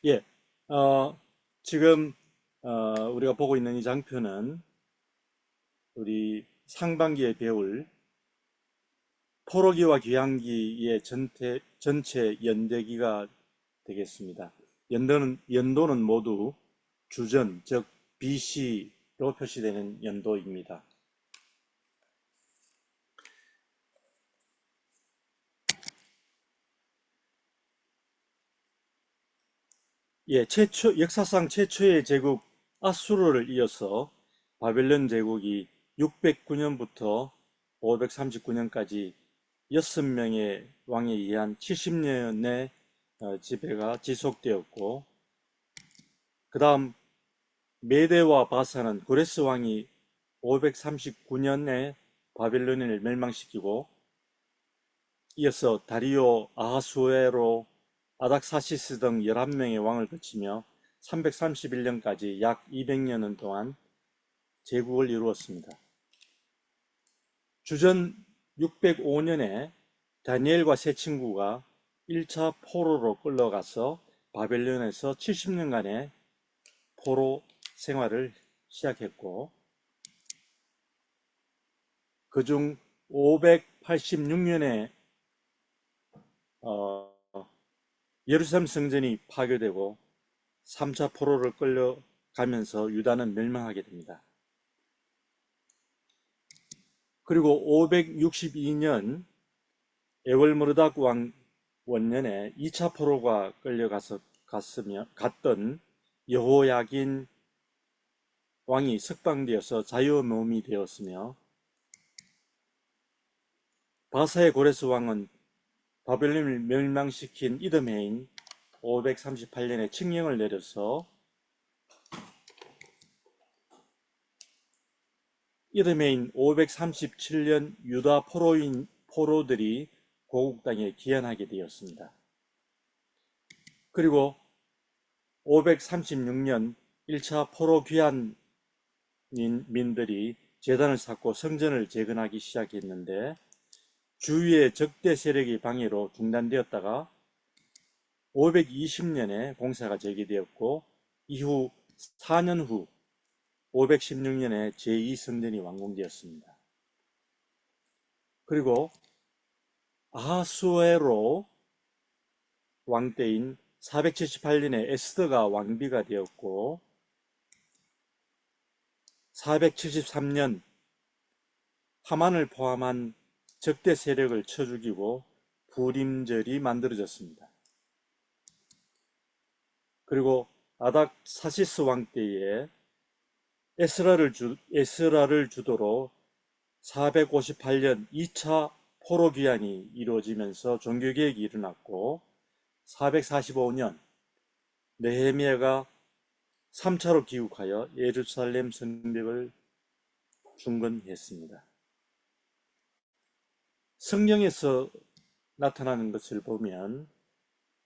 예, 어, 지금 우리가 보고 있는 이 장표는 우리 상반기에 배울 포로기와 귀환기의 전체 연대기가 되겠습니다. 연도는 모두 주전, 즉 BC로 표시되는 연도입니다. 예, 역사상 최초의 제국 아수르를 이어서 바벨론 제국이 609년부터 539년까지 6명의 왕에 의한 70년의 지배가 지속되었고, 그 다음 메대와 바사는 고레스 왕이 539년에 바벨론을 멸망시키고, 이어서 다리오, 아하수에로, 아닥사시스 등 11명의 왕을 거치며 331년까지 약 200년 동안 제국을 이루었습니다. 주전 605년에 다니엘과 세 친구가 1차 포로로 끌려가서 바벨론에서 70년간의 포로 생활을 시작했고, 그중 586년에 예루살렘 성전이 파괴되고 3차 포로를 끌려가면서 유다는 멸망하게 됩니다. 그리고 562년 에월므르닥 왕 원년에 2차 포로가 갔던 여호야긴 왕이 석방되어서 자유몸이 되었으며, 바사의 고레스 왕은 바벨론을 멸망시킨 이듬해인 538년에 칙령을 내려서 이듬해인 537년 유다 포로들이 고국 땅에 귀환하게 되었습니다. 그리고 536년 1차 포로 귀환민들이 제단을 쌓고 성전을 재건하기 시작했는데, 주위의 적대 세력의 방해로 중단되었다가 520년에 공사가 재개되었고, 이후 4년 후 516년에 제2성전이 완공되었습니다. 그리고 아하수에로 왕 때인 478년에 에스더가 왕비가 되었고, 473년 하만을 포함한 적대 세력을 쳐 죽이고 부림절이 만들어졌습니다. 그리고 아닥사시스 왕 때에 에스라를 주도로 458년 2차 포로 귀환이 이루어지면서 종교개혁이 일어났고, 445년 느헤미야가 3차로 귀국하여 예루살렘 성벽을 중건했습니다. 성경에서 나타나는 것을 보면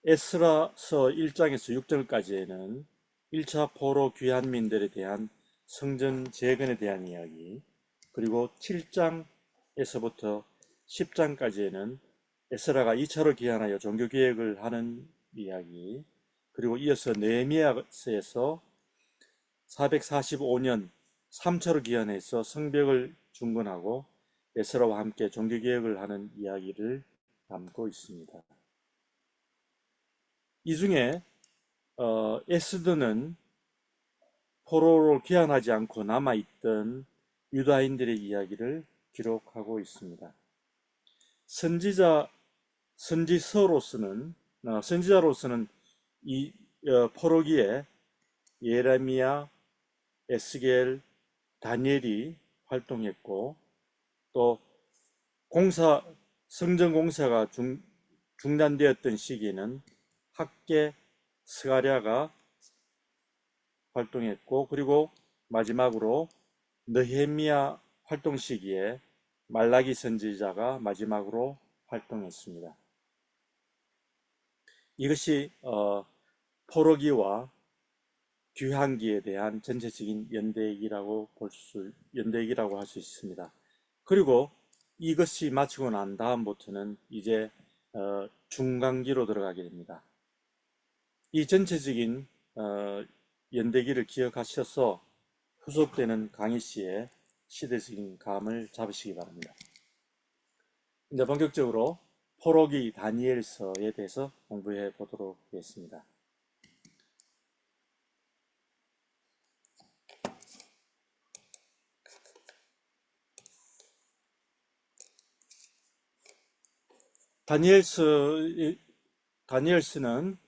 에스라서 1장에서 6절까지에는 1차 포로 귀환민들에 대한 성전 재건에 대한 이야기, 그리고 7장에서부터 10장까지에는 에스라가 2차로 귀환하여 종교개혁을 하는 이야기, 그리고 이어서 느헤미야서에서 445년 3차로 귀환해서 성벽을 중건하고 에스라와 함께 종교개혁을 하는 이야기를 담고 있습니다. 이 중에 에스더는 포로로 귀환하지 않고 남아있던 유다인들의 이야기를 기록하고 있습니다. 선지자로서는 이 포로기에 예레미야, 에스겔, 다니엘이 활동했고, 또 성전 공사가 중단되었던 시기에는 학개, 스가랴가 활동했고, 그리고 마지막으로 느헤미야 활동 시기에 말라기 선지자가 마지막으로 활동했습니다. 이것이 포로기와 귀환기에 대한 전체적인 연대기라고 할 수 있습니다. 그리고 이것이 마치고 난 다음부터는 이제 중간기로 들어가게 됩니다. 이 전체적인 연대기를 기억하셔서 후속되는 강의 시에 시대적인 감을 잡으시기 바랍니다. 이제 본격적으로 포로기 다니엘서에 대해서 공부해 보도록 하겠습니다. 다니엘서는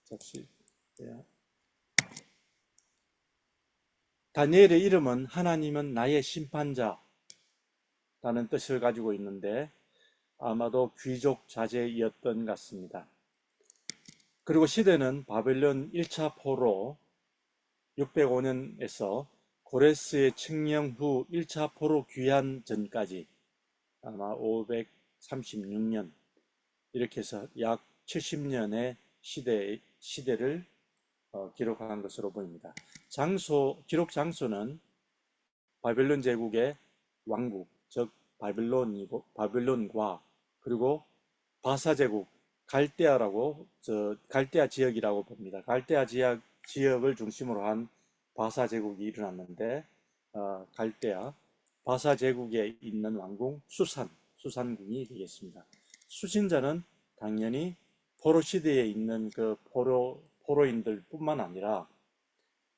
잠시 다니엘의 이름은 하나님은 나의 심판자라는 뜻을 가지고 있는데 아마도 귀족 자제였던 것 같습니다. 그리고 시대는 바벨론 1차 포로 605년에서 고레스의 칙령 후 1차 포로 귀환 전까지 아마 536년 이렇게 해서 약 70년의 시대를 기록한 것으로 보입니다. 기록 장소는 바벨론 제국의 왕국, 즉 바벨론과 그리고 바사 제국, 갈대아 지역이라고 봅니다. 갈대아 지역을 중심으로 한 바사 제국이 일어났는데 바사 제국에 있는 왕궁 수산궁이 되겠습니다. 수신자는 당연히 포로 시대에 있는 그 포로인들 뿐만 아니라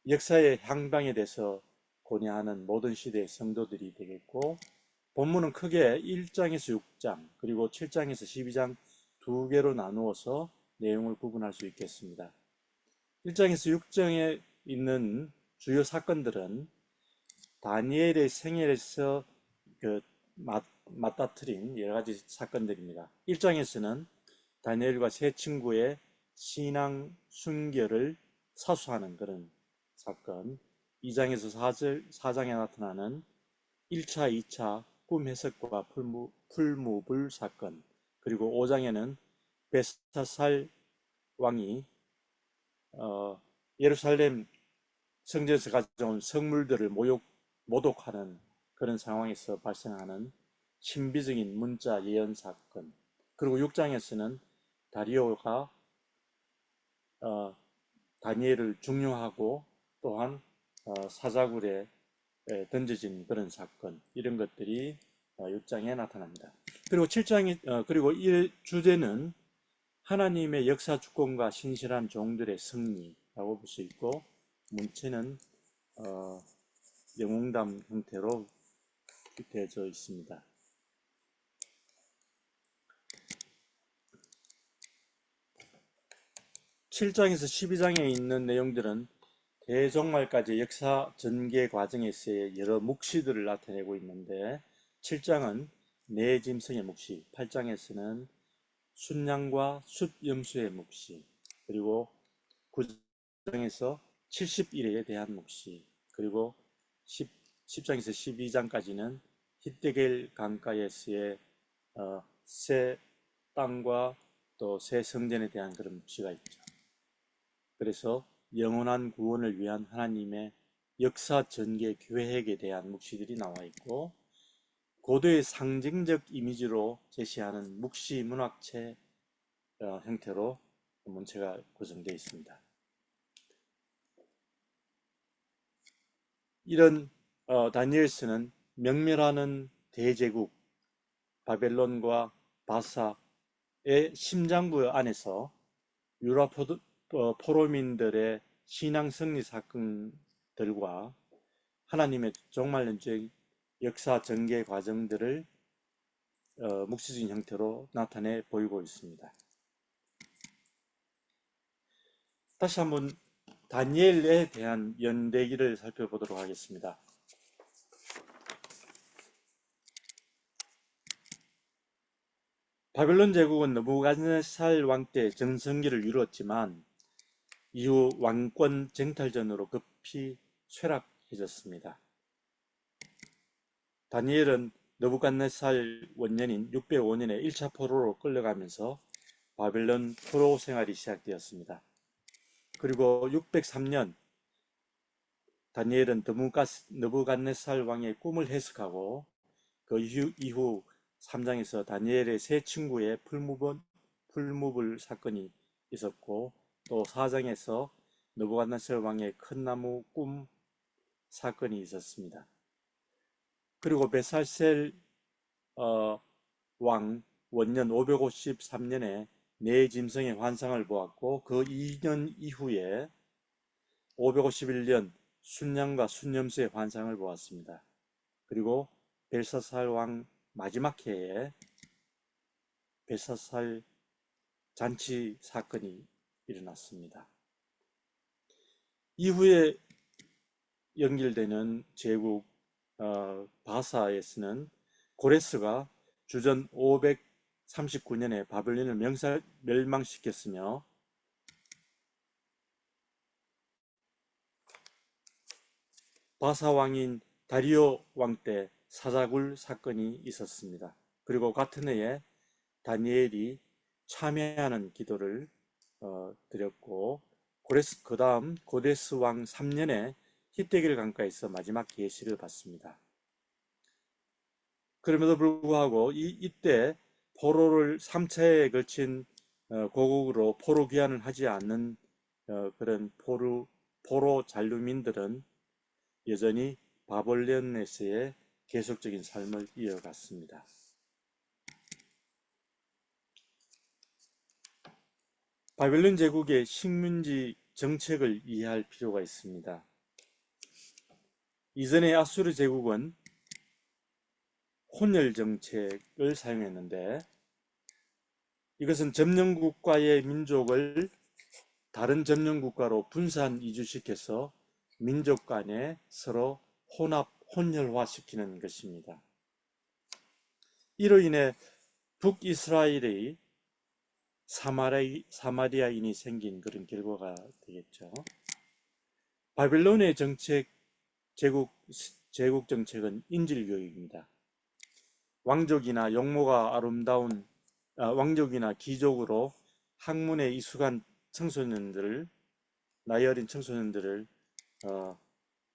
역사의 향방에 대해서 고뇌하는 모든 시대의 성도들이 되겠고, 본문은 크게 1장에서 6장 그리고 7장에서 12장 두 개로 나누어서 내용을 구분할 수 있겠습니다. 1장에서 6장에 있는 주요 사건들은 다니엘의 생애에서 맞닥뜨린 여러 가지 사건들입니다. 1장에서는 다니엘과 세 친구의 신앙 순결을 사수하는 그런 사건, 2장에서 4장에 나타나는 1차, 2차 꿈 해석과 풀무불 사건, 그리고 5장에는 벨사살 왕이 예루살렘 성전에서 가져온 성물들을 모독하는 그런 상황에서 발생하는 신비적인 문자 예언 사건, 그리고 6장에서는 다리오가 다니엘을 중용하고 또한 사자굴에 던져진 그런 사건, 이런 것들이 6장에 나타납니다. 그리고 7장이 그리고 주제는 하나님의 역사 주권과 신실한 종들의 승리라고 볼 수 있고, 문체는 영웅담 형태로 되어져 있습니다. 7장에서 12장에 있는 내용들은 대종말까지 역사 전개 과정에서의 여러 묵시들을 나타내고 있는데, 7장은 네 짐승의 묵시, 8장에서는 순양과 숫염수의 묵시, 그리고 9장에서 70일에 대한 묵시, 그리고 10장에서 12장까지는 히데겔 강가에서의 새 땅과 또 새 성전에 대한 그런 묵시가 있죠. 그래서 영원한 구원을 위한 하나님의 역사 전개 계획에 대한 묵시들이 나와 있고, 고도의 상징적 이미지로 제시하는 묵시 문학체 형태로 문체가 구성되어 있습니다. 이런 다니엘서는 명멸하는 대제국 바벨론과 바사의 심장부 안에서 유라 포로민들의 신앙 승리 사건들과 하나님의 종말론적 역사 전개 과정들을 묵시적인 형태로 나타내 보이고 있습니다. 다시 한번 다니엘에 대한 연대기를 살펴보도록 하겠습니다. 바벨론 제국은 느부갓네살 왕 때 전성기를 이루었지만 이후 왕권 쟁탈전으로 급히 쇠락해졌습니다. 다니엘은 느부갓네살 원년인 605년에 1차 포로로 끌려가면서 바벨론 포로 생활이 시작되었습니다. 그리고 603년 다니엘은 느부갓네살 왕의 꿈을 해석하고 그 이후 3장에서 다니엘의 세 친구의 풀무불 사건이 있었고, 또 4장에서 느부갓네살 왕의 큰 나무 꿈 사건이 있었습니다. 그리고 벳살셀 왕 원년 553년에 네 짐승의 환상을 보았고, 그 2년 이후에 551년 순양과 순염소의 환상을 보았습니다. 그리고 벨사살 왕 마지막 해에 벨사살 잔치 사건이 일어났습니다. 이후에 연결되는 제국 바사에서는 고레스가 주전 539년에 바벨론을 멸망시켰으며, 바사 왕인 다리오 왕 때 사자굴 사건이 있었습니다. 그리고 같은 해에 다니엘이 참회하는 기도를 드렸고, 그 다음 고레스 왕 3년에 히데길 강가에서 마지막 계시를 받습니다. 그럼에도 불구하고 이때 포로를 3차에 걸친 고국으로 포로 귀환을 하지 않는 그런 포로 잔류민들은 여전히 바벨론에서의 계속적인 삶을 이어갔습니다. 바벨론 제국의 식민지 정책을 이해할 필요가 있습니다. 이전의 아수르 제국은 혼혈 정책을 사용했는데, 이것은 점령국가의 민족을 다른 점령국가로 분산 이주시켜서 민족 간에 서로 혼혈화시키는 것입니다. 이로 인해 북이스라엘의 사마리아인이 생긴 그런 결과가 되겠죠. 바벨론의 제국 정책은 인질교육입니다. 왕족이나 용모가 아름다운 왕족이나 귀족으로 학문에 이숙한 청소년들을, 나이 어린 청소년들을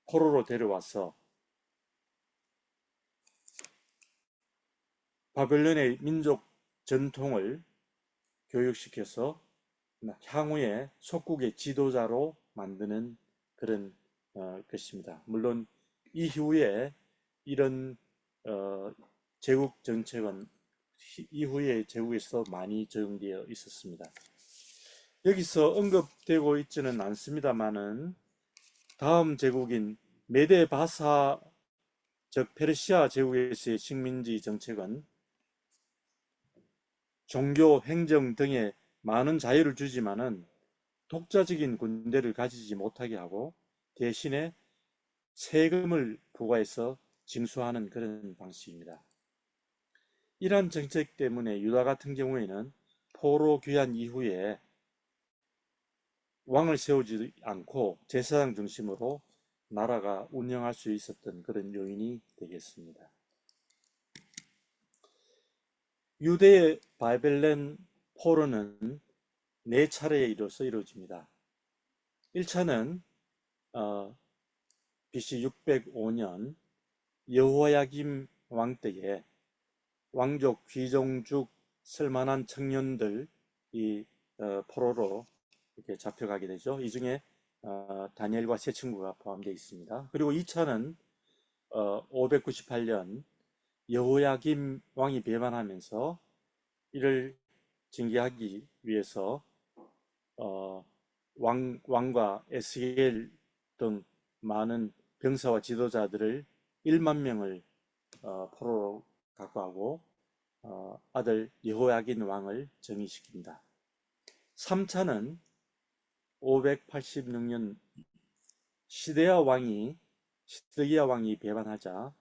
포로로 데려와서 바벨론의 민족 전통을 교육시켜서 향후에 속국의 지도자로 만드는 그런 것입니다. 물론 이후에 이런 제국 정책은 이후에 제국에서 많이 적용되어 있었습니다. 여기서 언급되고 있지는 않습니다만은 다음 제국인 메데 바사 즉 페르시아 제국에서의 식민지 정책은 종교, 행정 등에 많은 자유를 주지만은 독자적인 군대를 가지지 못하게 하고 대신에 세금을 부과해서 징수하는 그런 방식입니다. 이러한 정책 때문에 유다 같은 경우에는 포로 귀환 이후에 왕을 세우지 않고 제사장 중심으로 나라가 운영할 수 있었던 그런 요인이 되겠습니다. 유대의 바벨론 포로는 네 차례에 이루어집니다. 1차는 BC 605년 여호야김 왕 때에 왕족, 귀종죽 쓸만한 청년들이 포로로 이렇게 잡혀가게 되죠. 이 중에 다니엘과 세 친구가 포함되어 있습니다. 그리고 2차는 598년 여호야김 왕이 배반하면서 이를 징계하기 위해서 왕과 에스겔 등 많은 병사와 지도자들을 1만 명을 포로로 갖고 가고 아들 여호야긴 왕을 정의시킵니다. 3차는 586년 시드기야 왕이 배반하자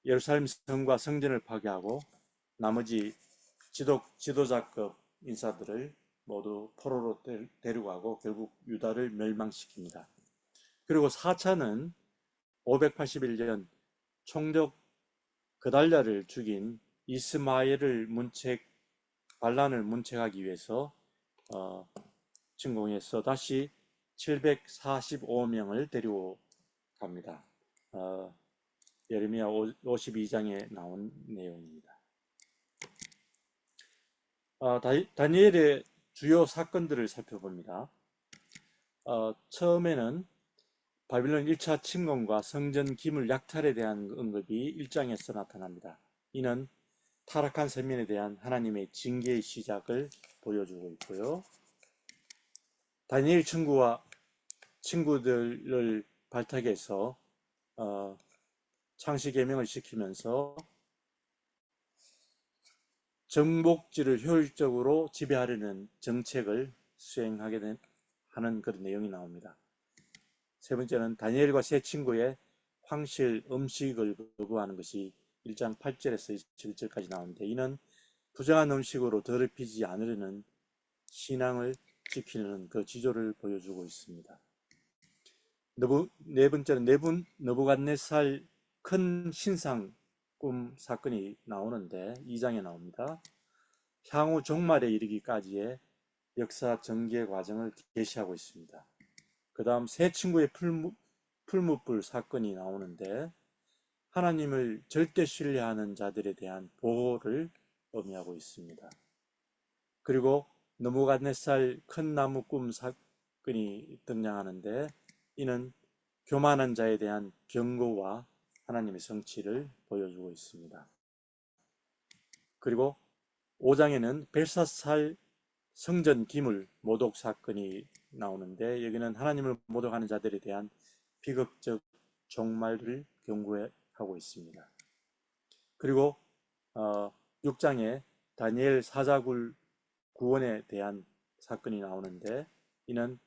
예루살렘 성과 성전을 파괴하고 나머지 지도자급 인사들을 모두 포로로 데리고 가고 결국 유다를 멸망시킵니다. 그리고 4차는 581년 총독 그달랴를 죽인 이스마엘을 반란을 문책하기 위해서 침공해서 다시 745명을 데리고 갑니다. 예레미야 52장에 나온 내용입니다. 다니엘의 주요 사건들을 살펴봅니다. 처음에는 바빌론 1차 침공과 성전 기물 약탈에 대한 언급이 1장에서 나타납니다. 이는 타락한 세면에 대한 하나님의 징계의 시작을 보여주고 있고요. 다니엘 친구와 친구들을 발탁해서 창시 계명을 시키면서 정복지를 효율적으로 지배하려는 정책을 수행하게 하는 그런 내용이 나옵니다. 세 번째는 다니엘과 세 친구의 황실 음식을 거부하는 것이 1장 8절에서 21절까지 나오는데, 이는 부정한 음식으로 더럽히지 않으려는 신앙을 지키는 그 지조를 보여주고 있습니다. 네 번째는 느부갓네살 큰 신상 꿈 사건이 나오는데 2장에 나옵니다. 향후 종말에 이르기까지의 역사 전개 과정을 계시하고 있습니다. 그 다음 세 친구의 풀무불 사건이 나오는데 하나님을 절대 신뢰하는 자들에 대한 보호를 의미하고 있습니다. 그리고 느부갓네살 큰 나무 꿈 사건이 등장하는데, 이는 교만한 자에 대한 경고와 하나님의 성취를 보여주고 있습니다. 그리고 5장에는 벨사살 성전 기물 모독 사건이 나오는데, 여기는 하나님을 모독하는 자들에 대한 비극적 종말을 경고하고 있습니다. 그리고 6장에 다니엘 사자굴 구원에 대한 사건이 나오는데, 이는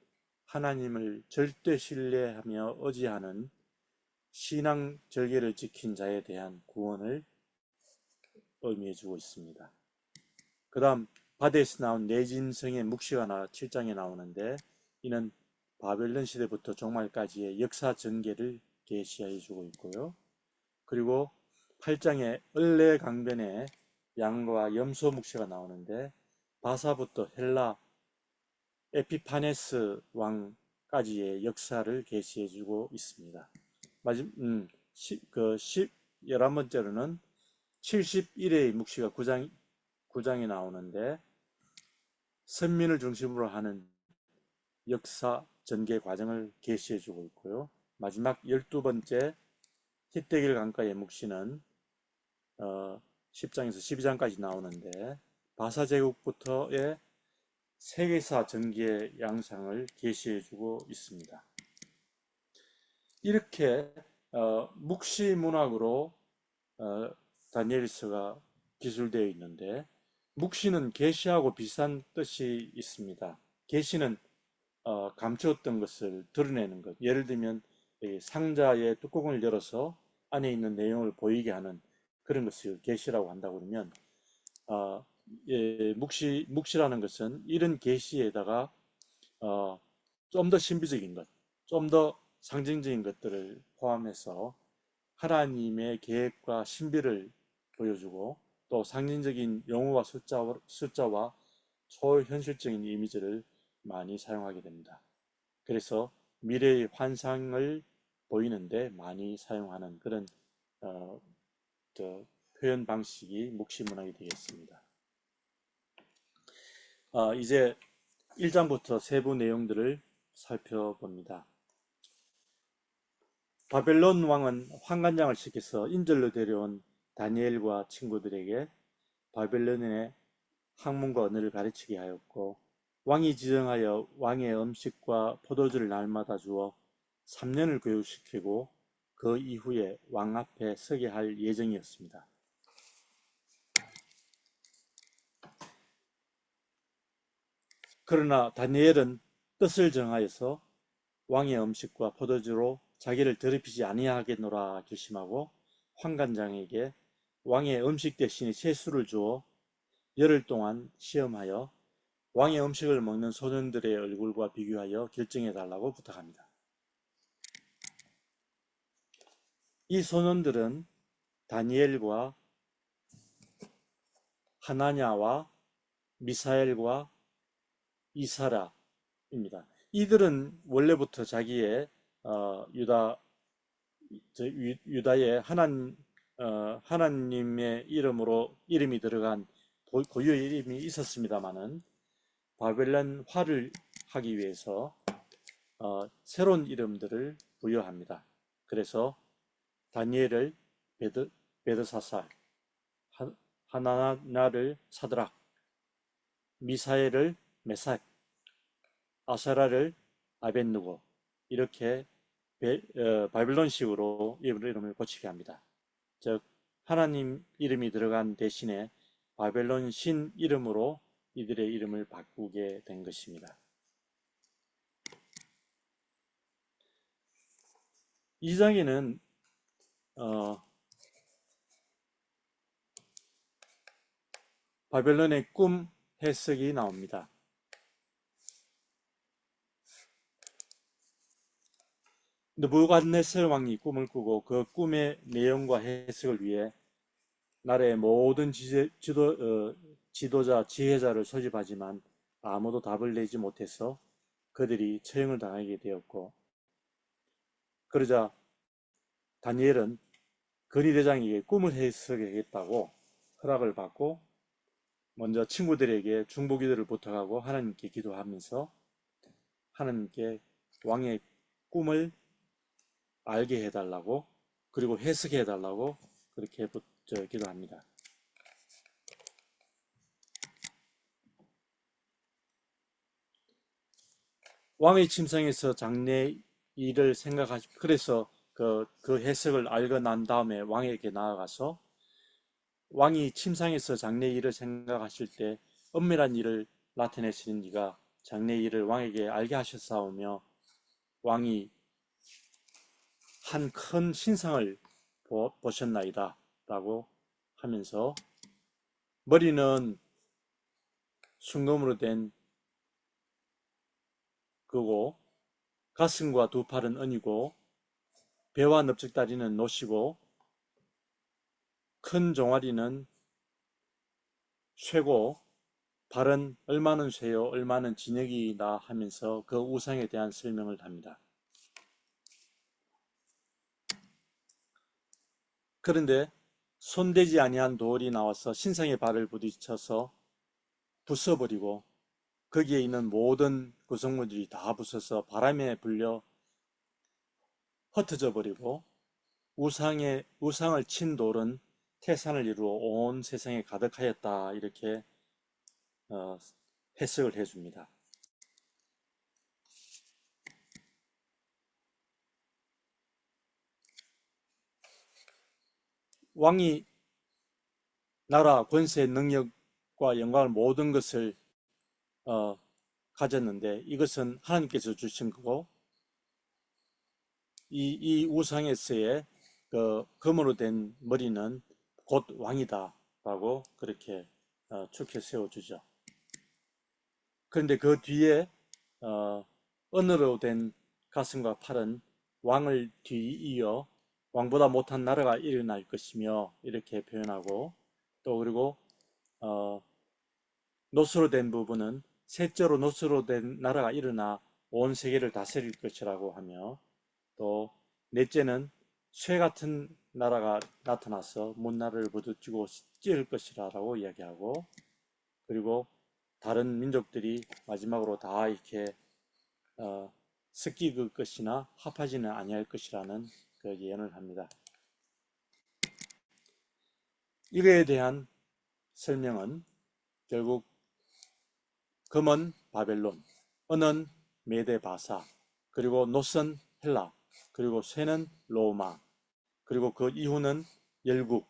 하나님을 절대 신뢰하며 의지하는 신앙 절개를 지킨 자에 대한 구원을 의미해주고 있습니다. 그 다음 바데에서 나온 내진성의 묵시가 7장에 나오는데, 이는 바벨론 시대부터 종말까지의 역사 전개를 계시해주고 있고요. 그리고 8장에 을레강변에 양과 염소 묵시가 나오는데, 바사부터 헬라 에피파네스 왕까지의 역사를 계시해주고 있습니다. 11번째로는 71회의 묵시가 9장에 나오는데, 선민을 중심으로 하는 역사 전개 과정을 계시해주고 있고요. 마지막 12번째 히데길 강가의 묵시는 10장에서 12장까지 나오는데, 바사 제국부터의 세계사 전개 양상을 계시해주고 있습니다. 이렇게 묵시 문학으로 다니엘서가 기술되어 있는데, 묵시는 계시하고 비슷한 뜻이 있습니다. 계시는 감추었던 것을 드러내는 것, 예를 들면 상자의 뚜껑을 열어서 안에 있는 내용을 보이게 하는 그런 것을 계시라고 한다고 그러면, 묵시라는 것은 이런 계시에다가 좀 더 신비적인 것, 좀 더 상징적인 것들을 포함해서 하나님의 계획과 신비를 보여주고, 또 상징적인 용어와 숫자와 초현실적인 이미지를 많이 사용하게 됩니다. 그래서 미래의 환상을 보이는데 많이 사용하는 그런 표현 방식이 묵시문학이 되겠습니다. 이제 1장부터 세부 내용들을 살펴봅니다. 바벨론 왕은 환관장을 시켜서 인절로 데려온 다니엘과 친구들에게 바벨론의 학문과 언어를 가르치게 하였고, 왕이 지정하여 왕의 음식과 포도주를 날마다 주어 3년을 교육시키고 그 이후에 왕 앞에 서게 할 예정이었습니다. 그러나 다니엘은 뜻을 정하여서 왕의 음식과 포도주로 자기를 더럽히지 아니하겠노라 결심하고 환관장에게 왕의 음식 대신에 채수를 주어 열흘 동안 시험하여 왕의 음식을 먹는 소년들의 얼굴과 비교하여 결정해 달라고 부탁합니다. 이 소년들은 다니엘과 하나냐와 미사엘과 이사라입니다. 이들은 원래부터 자기의 유다의 하나님의 이름이 들어간 고유의 이름이 있었습니다만은 바벨론화를 하기 위해서 새로운 이름들을 부여합니다. 그래서 다니엘을 베드사살, 하나나를 사드락, 미사엘을 메삭, 아사라를 아벤누고 이렇게 바벨론식으로 이름을 고치게 합니다. 즉 하나님 이름이 들어간 대신에 바벨론 신 이름으로 이들의 이름을 바꾸게 된 것입니다. 2장에는 바벨론의 꿈 해석이 나옵니다. 느부갓네살 왕이 꿈을 꾸고 그 꿈의 내용과 해석을 위해 나라의 모든 지도자, 지혜자를 소집하지만 아무도 답을 내지 못해서 그들이 처형을 당하게 되었고, 그러자 다니엘은 근위대장에게 꿈을 해석하겠다고 허락을 받고 먼저 친구들에게 중보기도를 부탁하고 하나님께 기도하면서 하나님께 왕의 꿈을 알게 해달라고 그리고 해석해 달라고 그렇게 기도합니다. 왕의 침상에서 장래 일을 그래서 그 해석을 알고 난 다음에 왕에게 나아가서 왕이 침상에서 장래 일을 생각하실 때 엄밀한 일을 나타내시는 이가 장래 일을 왕에게 알게 하셨사오며 왕이 한 큰 신상을 보셨나이다 라고 하면서 머리는 순금으로 된 그고 가슴과 두 팔은 은이고 배와 넓적다리는 노시고 큰 종아리는 쇠고 발은 얼마는 쇠요 얼마는 진흙이다 하면서 그 우상에 대한 설명을 합니다. 그런데 손대지 아니한 돌이 나와서 신상의 발을 부딪혀서 부숴버리고 거기에 있는 모든 구성물들이 다 부서서 바람에 불려 흩어져 버리고 우상을 친 돌은 태산을 이루어 온 세상에 가득하였다 이렇게 해석을 해줍니다. 왕이 나라, 권세, 능력과 영광을 모든 것을 가졌는데 이것은 하나님께서 주신 거고 이 우상에서의 그 금으로 된 머리는 곧 왕이다 라고 그렇게 축해 세워주죠. 그런데 그 뒤에 은으로 된 가슴과 팔은 왕을 뒤이어 왕보다 못한 나라가 일어날 것이며 이렇게 표현하고 또 그리고 노스로 된 부분은 셋째로 노스로 된 나라가 일어나 온 세계를 다스릴 것이라고 하며 또 넷째는 쇠 같은 나라가 나타나서 문나라를 부딪히고 찢을 것이라고 이야기하고 그리고 다른 민족들이 마지막으로 다 이렇게 섞일 것이나 합하지는 아니할 것이라는 그 예언을 합니다. 이거에 대한 설명은 결국 금은 바벨론, 은은 메데바사, 그리고 노스는 헬라, 그리고 쇠는 로마, 그리고 그 이후는 열국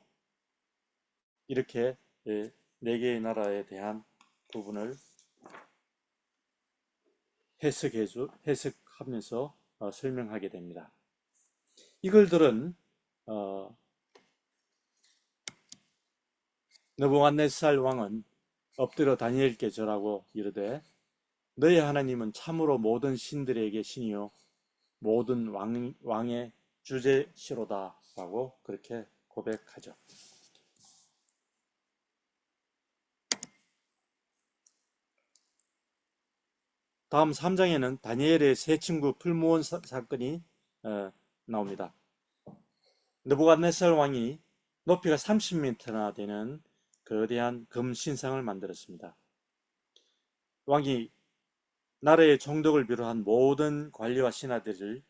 이렇게 네 개의 나라에 대한 부분을 해석하면서 설명하게 됩니다. 이걸들은 느부갓네살 왕은 엎드려 다니엘께 절하고 이르되 너희 하나님은 참으로 모든 신들에게 신이요 모든 왕의 주제시로다 라고 그렇게 고백하죠. 다음 3장에는 다니엘의 세 친구 풀무원 사건이 나옵니다. 느부갓네살 왕이 높이가 30m나 되는 거대한 금 신상을 만들었습니다. 왕이 나라의 총독을 비롯한 모든 관리와 신하들을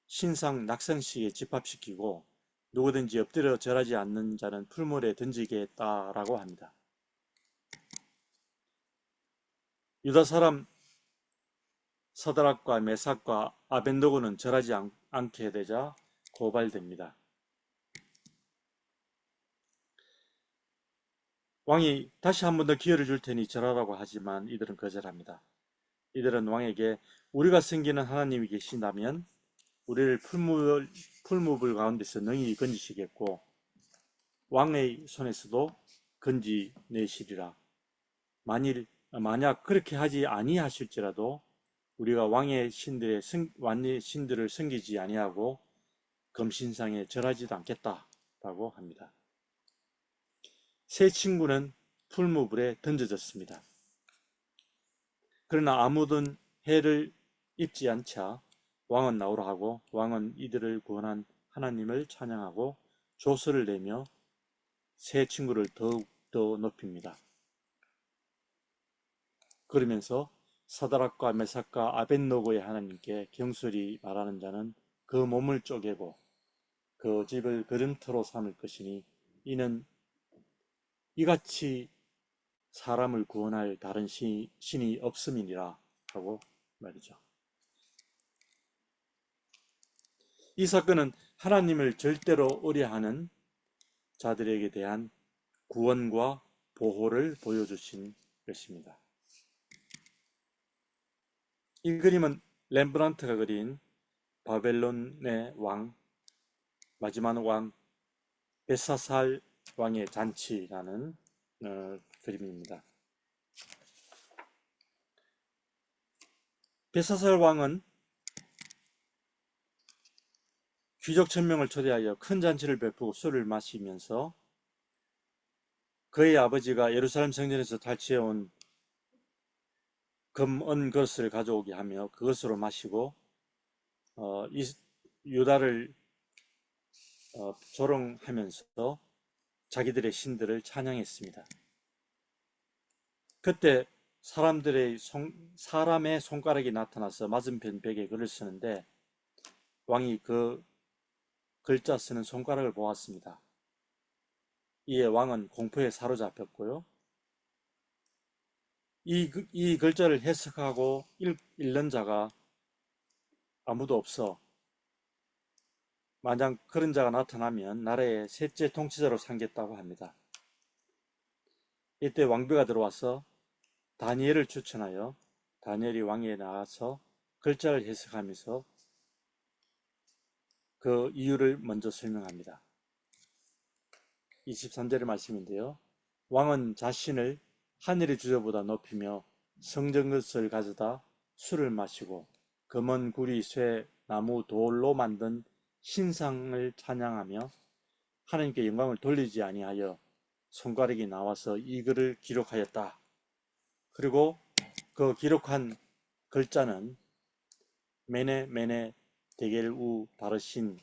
신상 낙성식에 집합시키고 누구든지 엎드려 절하지 않는 자는 풀물에 던지게 했다라고 합니다. 유다 사람 사드락과 메삭과 아벤노고는 절하지 않게 되자 고발됩니다. 왕이 다시 한 번 더 기회를 줄 테니 절하라고 하지만 이들은 거절합니다. 이들은 왕에게 우리가 섬기는 하나님이 계신다면 우리를 풀무불 가운데서 능히 건지시겠고 왕의 손에서도 건지내시리라. 만약 그렇게 하지 아니하실지라도 우리가 왕의 신들을 섬기지 아니하고 금신상에 절하지도 않겠다라고 합니다. 세 친구는 풀무불에 던져졌습니다. 그러나 아무도 해를 입지 않자 왕은 나오라 하고 왕은 이들을 구원한 하나님을 찬양하고 조서를 내며 세 친구를 더욱더 높입니다. 그러면서 사드락과 메삭과 아벳노고의 하나님께 경솔히 말하는 자는 그 몸을 쪼개고 그 집을 거름터로 삼을 것이니 이는 이같이 사람을 구원할 다른 신이 없음이니라 하고 말이죠. 이 사건은 하나님을 절대로 의뢰하는 자들에게 대한 구원과 보호를 보여주신 것입니다. 이 그림은 렘브란트가 그린 바벨론의 왕, 마지막 왕 벳사살 왕의 잔치라는 그림입니다. 벳사살 왕은 귀족 1000명을 초대하여 큰 잔치를 베푸고 술을 마시면서 그의 아버지가 예루살렘 성전에서 탈취해온 금, 은 것을 가져오게 하며 그것으로 마시고 유다를 조롱하면서 자기들의 신들을 찬양했습니다. 그때 사람의 손가락이 나타나서 맞은편 벽에 글을 쓰는데 왕이 그 글자 쓰는 손가락을 보았습니다. 이에 왕은 공포에 사로잡혔고요. 이 글자를 해석하고 읽는 자가 아무도 없어 만약 그런 자가 나타나면 나라의 셋째 통치자로 삼겠다고 합니다. 이때 왕비가 들어와서 다니엘을 추천하여 다니엘이 왕위에 나와서 글자를 해석하면서 그 이유를 먼저 설명합니다. 23절의 말씀인데요. 왕은 자신을 하늘의 주저보다 높이며 성전것을 가져다 술을 마시고 금은 구리 쇠 나무 돌로 만든 신상을 찬양하며 하나님께 영광을 돌리지 아니하여 손가락이 나와서 이 글을 기록하였다. 그리고 그 기록한 글자는 메네 데겔 우 바르신인데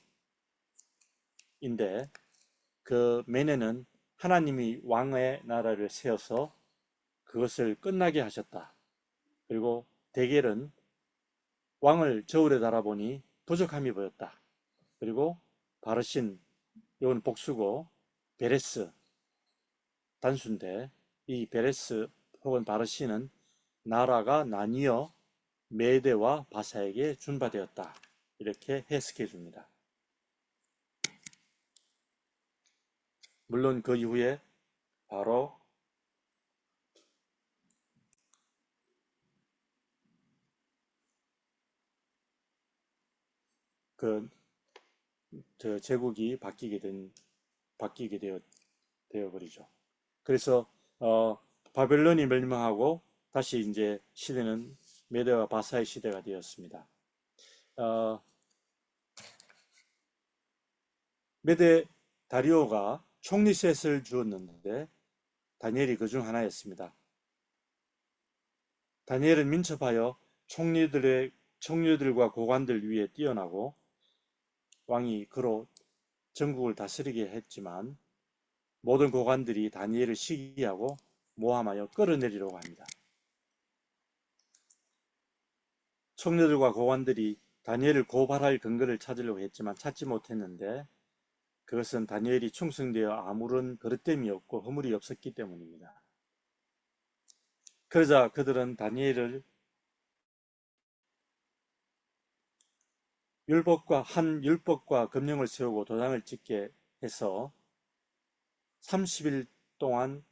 그 메네는 하나님이 왕의 나라를 세워서 그것을 끝나게 하셨다. 그리고 데겔은 왕을 저울에 달아보니 부족함이 보였다. 그리고 바르신, 이건 복수고 베레스, 단수인데 이 베레스 혹은 바르신은 나라가 나뉘어 메대와 바사에게 준바되었다. 이렇게 해석해 줍니다. 물론 그 이후에 바로 그 제국이 바뀌게 되어버리죠. 그래서 바벨론이 멸망하고 다시 이제 시대는 메대와 바사의 시대가 되었습니다. 메대 다리오가 총리셋을 주었는데 다니엘이 그중 하나였습니다. 다니엘은 민첩하여 총리들과 고관들 위에 뛰어나고 왕이 그로 전국을 다스리게 했지만 모든 고관들이 다니엘을 시기하고 모함하여 끌어내리려고 합니다. 총리들과 고관들이 다니엘을 고발할 근거를 찾으려고 했지만 찾지 못했는데 그것은 다니엘이 충성되어 아무런 그릇됨이 없고 허물이 없었기 때문입니다. 그러자 그들은 다니엘을 율법과 금령을 세우고 도장을 찍게 해서 30일 동안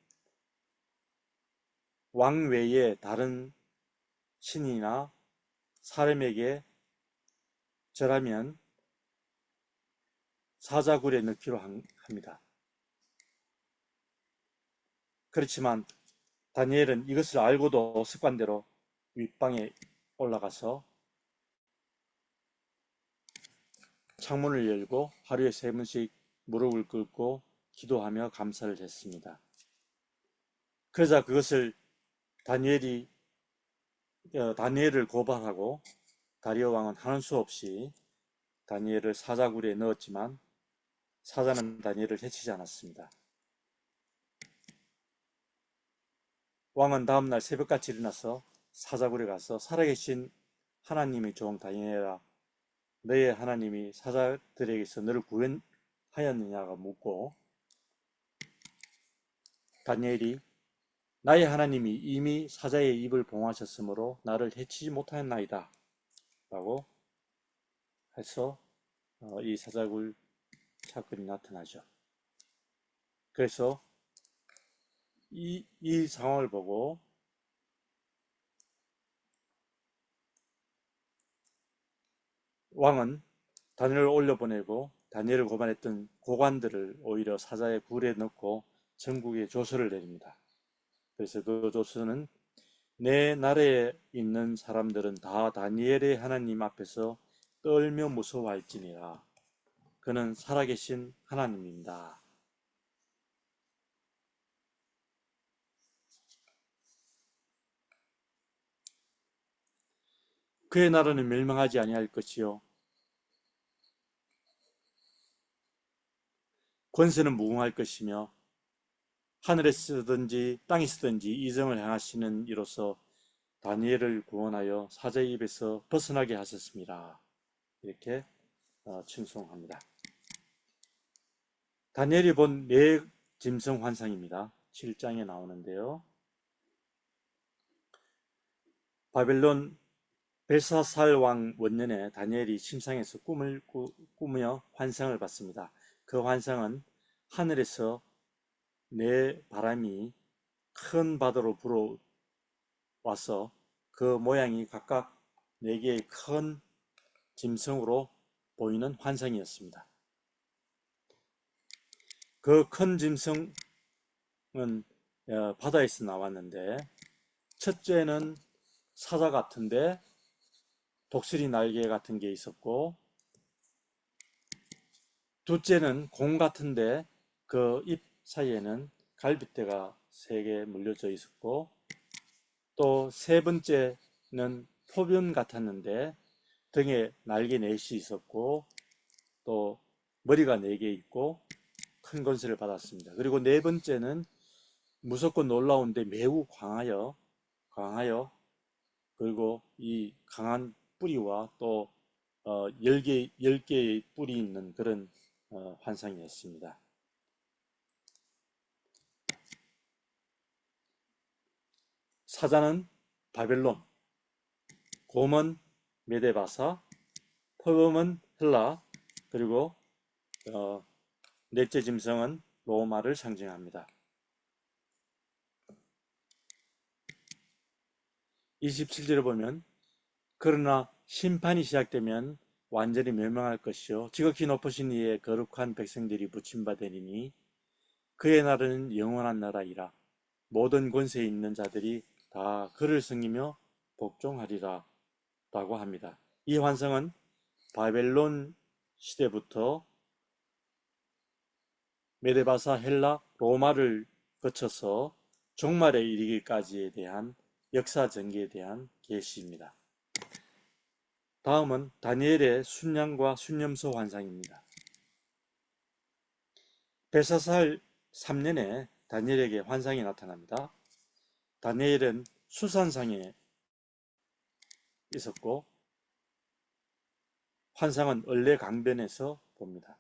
왕 외에 다른 신이나 사람에게 절하면 사자굴에 넣기로 합니다. 그렇지만 다니엘은 이것을 알고도 습관대로 윗방에 올라가서 창문을 열고 하루에 3번씩 무릎을 꿇고 기도하며 감사를 했습니다. 그러자 그것을 다니엘을 고발하고 다리오 왕은 하는 수 없이 다니엘을 사자굴에 넣었지만 사자는 다니엘을 해치지 않았습니다. 왕은 다음날 새벽같이 일어나서 사자굴에 가서 살아계신 하나님의 종 다니엘아, 너의 하나님이 사자들에게서 너를 구원하였느냐고 묻고 다니엘이 나의 하나님이 이미 사자의 입을 봉하셨으므로 나를 해치지 못하였나이다 라고 해서 이 사자굴 사건이 나타나죠. 그래서 이 상황을 보고 왕은 다니엘을 올려보내고 다니엘을 고발했던 고관들을 오히려 사자의 굴에 넣고 전국에 조서를 내립니다. 그래서 그 조서는 내 나라에 있는 사람들은 다 다니엘의 하나님 앞에서 떨며 무서워할지니라. 그는 살아계신 하나님입니다. 그의 나라는 멸망하지 아니할 것이요 권세는 무궁할 것이며 하늘에 쓰든지 땅에 쓰든지 이정을 행하시는 이로서 다니엘을 구원하여 사자의 입에서 벗어나게 하셨습니다. 이렇게 칭송합니다. 다니엘이 본 네 짐승 환상입니다. 7장에 나오는데요. 바벨론 벨사살 왕 원년에 다니엘이 침상에서 꿈을 꾸며 환상을 봤습니다. 그 환상은 하늘에서 네 바람이 큰 바다로 불어와서 그 모양이 각각 4개의 큰 짐승으로 보이는 환상이었습니다. 그 큰 짐승은 바다에서 나왔는데 첫째는 사자 같은데 독수리 날개 같은 게 있었고 둘째는 공 같은데 그 입 사이에는 갈빗대가 3개 물려져 있었고 또 세 번째는 포변 같았는데 등에 날개 4시 있었고 또 머리가 4개 있고 큰 권세를 받았습니다. 그리고 네 번째는 무섭고 놀라운데 매우 강하여 그리고 이 강한 뿌리와 또 10개의 뿔이 있는 그런 환상이었습니다. 사자는 바벨론, 곰은 메데바사, 포범은 헬라, 그리고 넷째 짐승은 로마를 상징합니다. 27절을 보면 그러나 심판이 시작되면 완전히 멸망할 것이요 지극히 높으신 이의 거룩한 백성들이 부침받으리니 그의 나라는 영원한 나라이라 모든 권세에 있는 자들이 다 그를 섬기며 복종하리라 라고 합니다. 이 환상은 바벨론 시대부터 메데바사, 헬라, 로마를 거쳐서 종말에 이르기까지에 대한 역사 전개에 대한 계시입니다. 다음은 다니엘의 순양과 순념소 환상입니다. 벨사살 3년에 다니엘에게 환상이 나타납니다. 다니엘은 수산상에 있었고 환상은 을레 강변에서 봅니다.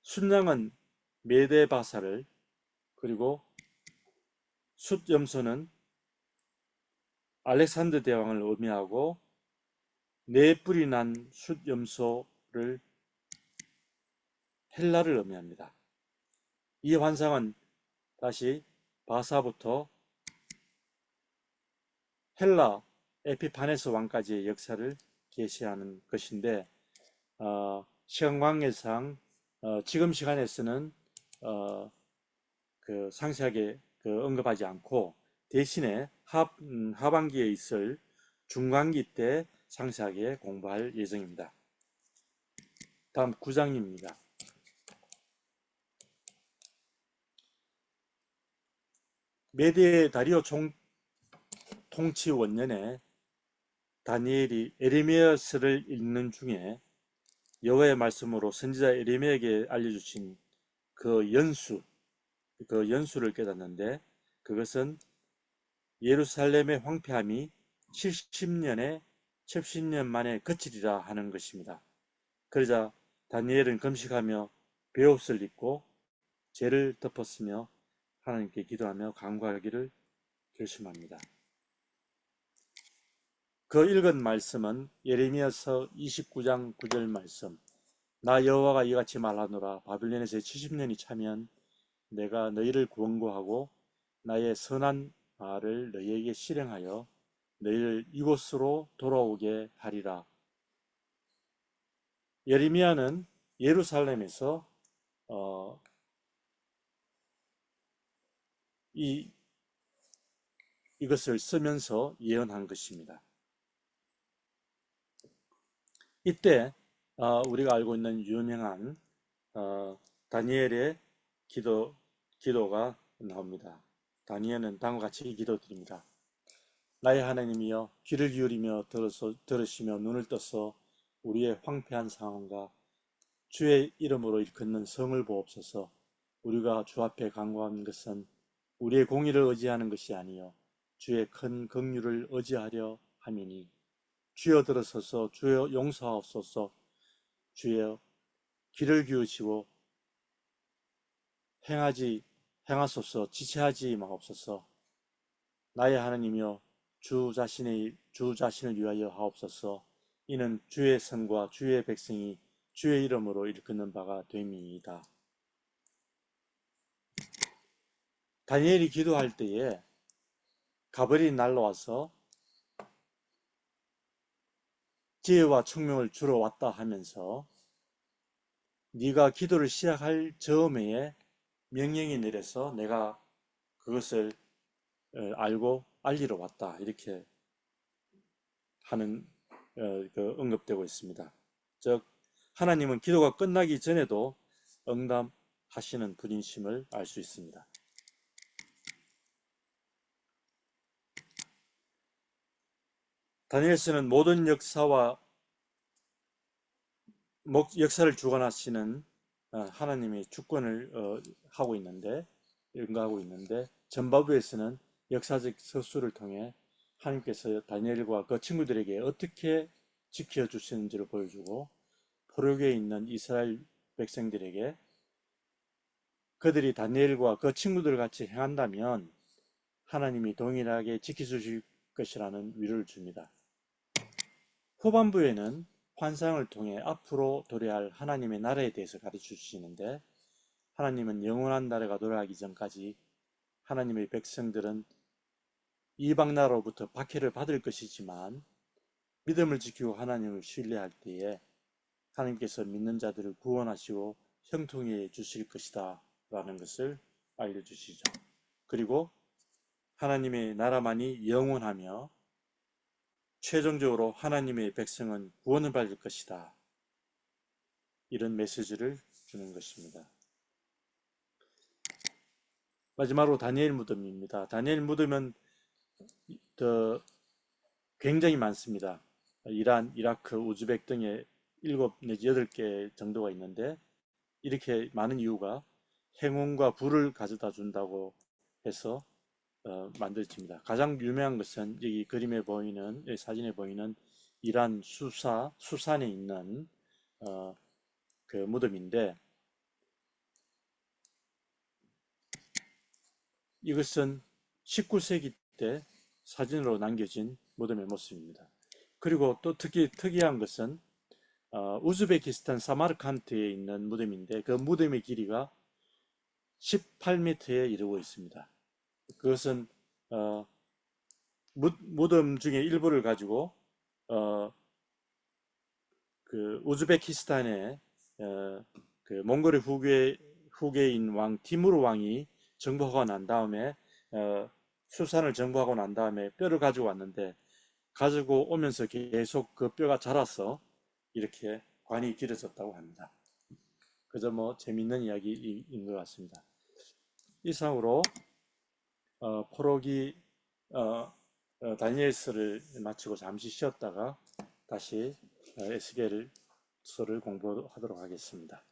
순양은 메데바사를, 그리고 숫염소는 알렉산더 대왕을 의미하고 네 뿔이 난 숫염소를 헬라를 의미합니다. 이 환상은 다시 바사부터 헬라 에피파네스 왕까지의 역사를 계시하는 것인데 시간 관계상 지금 시간에서는 상세하게 언급하지 않고 대신에 하반기에 있을 중간기 때 상세하게 공부할 예정입니다. 다음 9장입니다. 메데 다리오 통치 원년에 다니엘이 에레미야서를 읽는 중에 여호와의 말씀으로 선지자 에레미야에게 알려주신 그 연수를 깨닫는데, 그것은 예루살렘의 황폐함이 70년 만에 그치리라 하는 것입니다. 그러자 다니엘은 금식하며 베옷을 입고 죄를 덮었으며 하나님께 기도하며 간구하기를 결심합니다. 그 읽은 말씀은 예레미야서 29장 9절 말씀. 나 여호와가 이같이 말하노라. 바빌론에서 70년이 차면 내가 너희를 권고하고 나의 선한 말을 너희에게 실행하여 너희를 이곳으로 돌아오게 하리라. 예레미야는 예루살렘에서 이것을 쓰면서 예언한 것입니다. 이때 우리가 알고 있는 유명한 다니엘의 기도가 나옵니다. 다니엘은 다음과 같이 기도드립니다. 나의 하나님이여, 귀를 기울이며 들으시며 눈을 떠서 우리의 황폐한 상황과 주의 이름으로 일컫는 성을 보옵소서. 우리가 주 앞에 간구하는 것은 우리의 공의를 의지하는 것이 아니요 주의 큰 긍휼을 의지하려 함이니, 주여 들으소서. 주여 용서하옵소서. 주여 귀를 기울이시고 행하소서. 지체하지 마옵소서. 나의 하나님이여, 주 자신을 위하여 하옵소서. 이는 주의 성과 주의 백성이 주의 이름으로 일컫는 바가 됨이니이다. 다니엘이 기도할 때에 가벌이 날라와서 지혜와 총명을 주러 왔다 하면서 네가 기도를 시작할 즈음에 명령이 내려서 내가 그것을 알고 알리러 왔다, 이렇게 하는 언급되고 있습니다. 즉 하나님은 기도가 끝나기 전에도 응답하시는 분이심을 알 수 있습니다. 다니엘서는 모든 역사를 주관하시는 하나님의 주권을 연구하고 있는데 전바부에서는 역사적 서술을 통해 하나님께서 다니엘과 그 친구들에게 어떻게 지켜주시는지를 보여주고, 포로기에 있는 이스라엘 백성들에게 그들이 다니엘과 그 친구들 같이 행한다면 하나님이 동일하게 지켜주실 것이라는 위로를 줍니다. 후반부에는 환상을 통해 앞으로 도래할 하나님의 나라에 대해서 가르쳐 주시는데, 하나님은 영원한 나라가 도래하기 전까지 하나님의 백성들은 이방 나라로부터 박해를 받을 것이지만 믿음을 지키고 하나님을 신뢰할 때에 하나님께서 믿는 자들을 구원하시고 형통해 주실 것이다 라는 것을 알려주시죠. 그리고 하나님의 나라만이 영원하며 최종적으로 하나님의 백성은 구원을 받을 것이다, 이런 메시지를 주는 것입니다. 마지막으로 다니엘 무덤입니다. 다니엘 무덤은 굉장히 많습니다. 이란, 이라크, 우즈벡 등에 7 내지 8개 정도가 있는데 이렇게 많은 이유가 행운과 불을 가져다 준다고 해서 만들어집니다. 가장 유명한 것은 여기 그림에 보이는, 여기 사진에 보이는 이란 수산에 있는 그 무덤인데, 이것은 19세기 때 사진으로 남겨진 무덤의 모습입니다. 그리고 또 특이한 것은 우즈베키스탄 사마르칸트에 있는 무덤인데, 그 무덤의 길이가 18m에 이르고 있습니다. 그것은 어, 무덤 중에 일부를 가지고 어, 그 우즈베키스탄의 그 몽골의 후계인 왕 티무르 왕이 정복하고 난 다음에 수산을 정복하고 난 다음에 뼈를 가지고 왔는데, 가지고 오면서 계속 그 뼈가 자라서 이렇게 관이 길어졌다고 합니다. 그저 뭐 재밌는 이야기인 것 같습니다. 이상으로 포로기 다니엘서를 마치고 잠시 쉬었다가 다시 에스겔서를 공부하도록 하겠습니다.